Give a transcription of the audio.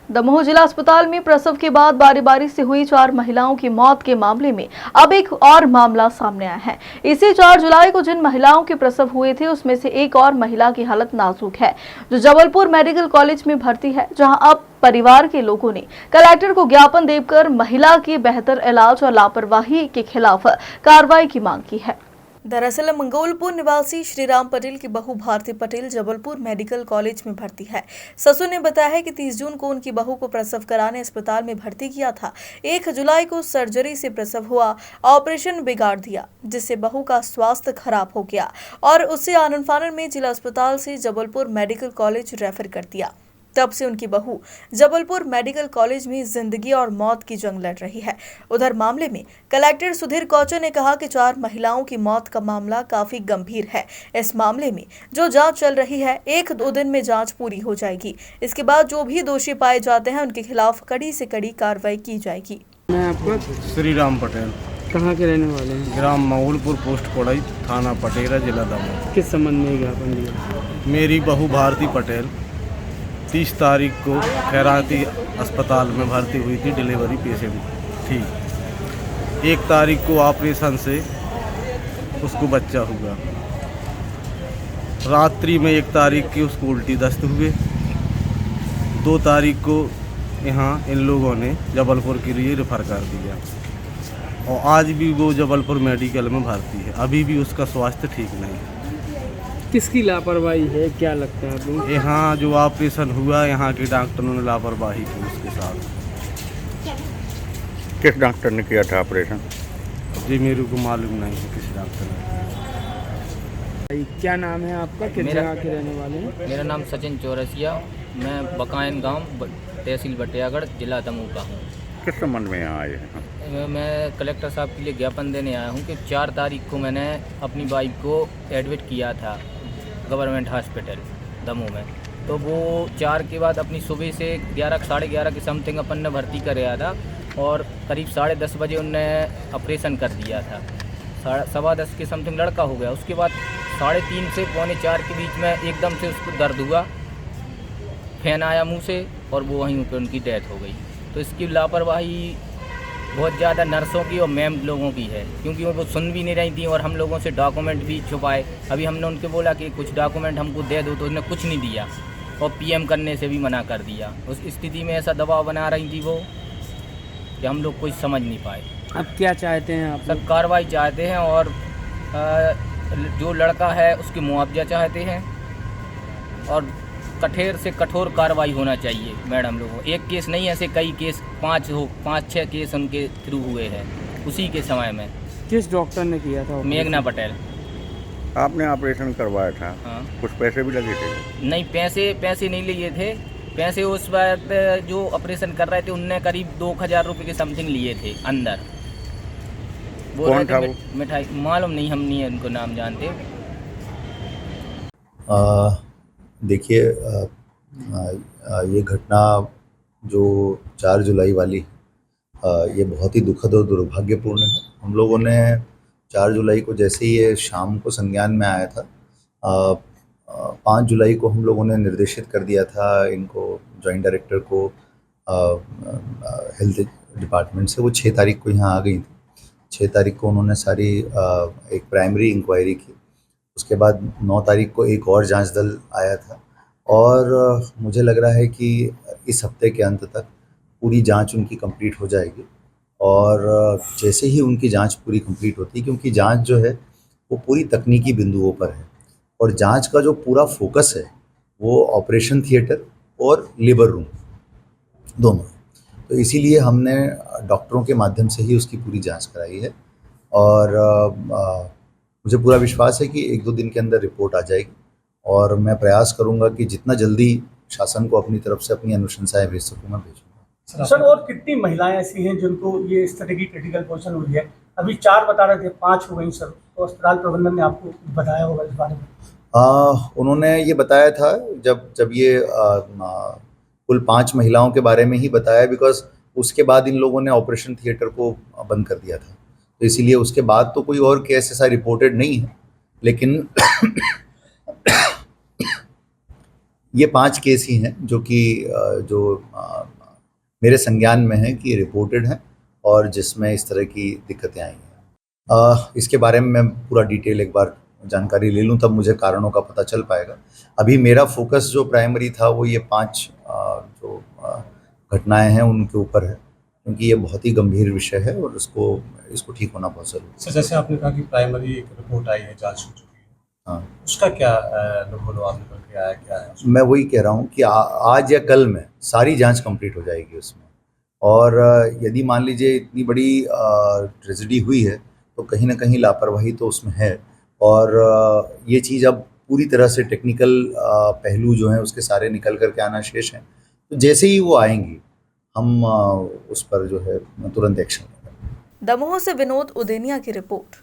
दमोह जिला अस्पताल में प्रसव के बाद बारी बारी से हुई 4 महिलाओं की मौत के मामले में अब एक और मामला सामने आया है। इसी 4 जुलाई को जिन महिलाओं के प्रसव हुए थे उसमें से एक और महिला की हालत नाजुक है, जो जबलपुर मेडिकल कॉलेज में भर्ती है, जहां अब परिवार के लोगों ने कलेक्टर को ज्ञापन देकर महिला के बेहतर इलाज और लापरवाही के खिलाफ कार्रवाई की मांग की है। दरअसल मंगोलपुर निवासी श्रीराम पटेल की बहू भारती पटेल जबलपुर मेडिकल कॉलेज में भर्ती है। ससुर ने बताया है कि 30 जून को उनकी बहू को प्रसव कराने अस्पताल में भर्ती किया था। 1 जुलाई को सर्जरी से प्रसव हुआ, ऑपरेशन बिगाड़ दिया, जिससे बहू का स्वास्थ्य खराब हो गया और उसे आनन फानन में जिला अस्पताल से जबलपुर मेडिकल कॉलेज रेफर कर दिया। तब से उनकी बहू जबलपुर मेडिकल कॉलेज में जिंदगी और मौत की जंग लड़ रही है। उधर मामले में कलेक्टर सुधीर कौचर ने कहा कि 4 महिलाओं की मौत का मामला काफी गंभीर है। इस मामले में जो जांच चल रही है, 1-2 दिन में जांच पूरी हो जाएगी। इसके बाद जो भी दोषी पाए जाते हैं उनके खिलाफ कड़ी से कड़ी कार्रवाई की जाएगी। मैं आपका श्रीराम पटेल, कहाँ के रहने वाले हैं? ग्राम मंगोलपुर, पोस्ट कोड़ई, थाना पटेरा, जिला दमोह। किस संबंध में ज्ञापन दिया? मेरी बहू भारती पटेल 30 तारीख को खैराती अस्पताल में भर्ती हुई थी, डिलीवरी पेशेंट थी। 1 तारीख को ऑपरेशन से उसको बच्चा हुआ। रात्रि में 1 तारीख की उसको उल्टी दस्त हुए। 2 तारीख को यहाँ इन लोगों ने जबलपुर के लिए रेफर कर दिया और आज भी वो जबलपुर मेडिकल में भर्ती है। अभी भी उसका स्वास्थ्य ठीक नहीं है। किसकी लापरवाही है, क्या लगता है आपको? यहाँ जो ऑपरेशन हुआ, यहाँ के डॉक्टरों ने लापरवाही की उसके साथ। किस डॉक्टर ने किया था ऑपरेशन? जी मेरे को मालूम नहीं है किस डॉक्टर ने। क्या नाम है आपका, किस जगह के रहने वाले हैं? मेरा नाम सचिन चौरसिया, मैं बकायन गांव तहसील बटियागढ़, जिला दमोह का हूँ। किस संबंध में यहाँ आए हैं? मैं कलेक्टर साहब के लिए ज्ञापन देने आया हूँ कि 4 तारीख को मैंने अपनी वाइफ को एडमिट किया था गवर्नमेंट हॉस्पिटल दमोह में। तो वो 4 के बाद अपनी सुबह से 11 साढ़े 11 के समथिंग अपन ने भर्ती कराया था और करीब 10:30 बजे उनने ऑपरेशन कर दिया था। 10:15 के समथिंग लड़का हो गया। उसके बाद 3:30 से 3:45 के बीच में एकदम से उसको दर्द हुआ, फैन आया मुंह से और वो वहीं पर उनकी डेथ हो गई। तो इसकी लापरवाही बहुत ज़्यादा नर्सों की और मैम लोगों की है, क्योंकि वो सुन भी नहीं रही थी और हम लोगों से डॉक्यूमेंट भी छुपाए। अभी हमने उनके बोला कि कुछ डॉक्यूमेंट हमको दे दो, तो उन्होंने कुछ नहीं दिया और पीएम करने से भी मना कर दिया। उस स्थिति में ऐसा दबाव बना रही थी वो कि हम लोग कुछ समझ नहीं पाए। अब क्या चाहते हैं आप? सब कार्रवाई चाहते हैं और जो लड़का है उसकी मुआवजा चाहते हैं और कठोर से कठोर कार्रवाई होना चाहिए मैडम लोगों। एक केस नहीं, ऐसे कई केस 5-6 केस उनके थ्रू हुए हैं उसी के समय में। किस डॉक्टर ने किया था? मेघना पटेल। आपने ऑपरेशन करवाया था? हाँ। कुछ पैसे भी लगे थे? नहीं, पैसे नहीं लिए थे। पैसे उस वक्त जो ऑपरेशन कर रहे थे उनने करीब 2,000 रुपये के समथिंग लिए थे अंदर। कौन था वो? मिठाई मालूम नहीं, हम नहीं उनको नाम जानते। देखिए, ये घटना जो 4 जुलाई वाली, ये बहुत ही दुखद और दुर्भाग्यपूर्ण है। हम लोगों ने 4 जुलाई को जैसे ही ये शाम को संज्ञान में आया था, 5 जुलाई को हम लोगों ने निर्देशित कर दिया था इनको, जॉइंट डायरेक्टर को हेल्थ डिपार्टमेंट से। वो 6 तारीख को यहाँ आ गई थी। 6 तारीख को उन्होंने सारी एक प्राइमरी इंक्वायरी की। उसके बाद 9 तारीख को एक और जांच दल आया था और मुझे लग रहा है कि इस हफ्ते के अंत तक पूरी जांच उनकी कंप्लीट हो जाएगी। और जैसे ही उनकी जांच पूरी कंप्लीट होती है, क्योंकि जांच जो है वो पूरी तकनीकी बिंदुओं पर है और जांच का जो पूरा फोकस है वो ऑपरेशन थिएटर और लेबर रूम दोनों है, तो इसीलिए हमने डॉक्टरों के माध्यम से ही उसकी पूरी जांच कराई है। और मुझे पूरा विश्वास है कि 1-2 दिन के अंदर रिपोर्ट आ जाएगी और मैं प्रयास करूंगा कि जितना जल्दी शासन को अपनी तरफ से अपनी अनुशंसाएं भेज सकूँ मैं भेजूँगा। सर, और कितनी महिलाएं ऐसी हैं जिनको ये इस तरह की क्रिटिकल पोजीशन हुई है? अभी 4 बता रहे थे, 5 हो गई सर, तो अस्पताल प्रबंधन ने आपको बताया होगा इस बारे में? उन्होंने ये बताया था जब ये कुल 5 महिलाओं के बारे में ही बताया, बिकॉज उसके बाद इन लोगों ने ऑपरेशन थिएटर को बंद कर दिया था, तो इसीलिए उसके बाद तो कोई और केस ऐसा रिपोर्टेड नहीं है। लेकिन ये 5 केस ही हैं जो कि मेरे संज्ञान में है कि ये रिपोर्टेड है और जिसमें इस तरह की दिक्कतें आई हैं। इसके बारे में मैं पूरा डिटेल एक बार जानकारी ले लूँ तब मुझे कारणों का पता चल पाएगा। अभी मेरा फोकस जो प्राइमरी था वो ये 5 जो घटनाएं हैं उनके ऊपर है, क्योंकि ये बहुत ही गंभीर विषय है और इसको ठीक होना बहुत ज़रूरी है। सर, जैसे आपने कहा कि प्राइमरी एक रिपोर्ट आई है, जांच हो चुकी है, हाँ, उसका क्या आप निकल के आया, क्या है उसमें? मैं वही कह रहा हूँ कि आज या कल में सारी जांच कंप्लीट हो जाएगी उसमें। और यदि मान लीजिए इतनी बड़ी ट्रेजेडी हुई है तो कहीं ना कहीं लापरवाही तो उसमें है। और ये चीज़ अब पूरी तरह से टेक्निकल पहलू जो हैं उसके सारे निकल करके आना शेष हैं। तो जैसे ही वो आएंगी हम उस पर जो है तुरंत एक्शन लेंगे। दमोह से विनोद उदेनिया की रिपोर्ट।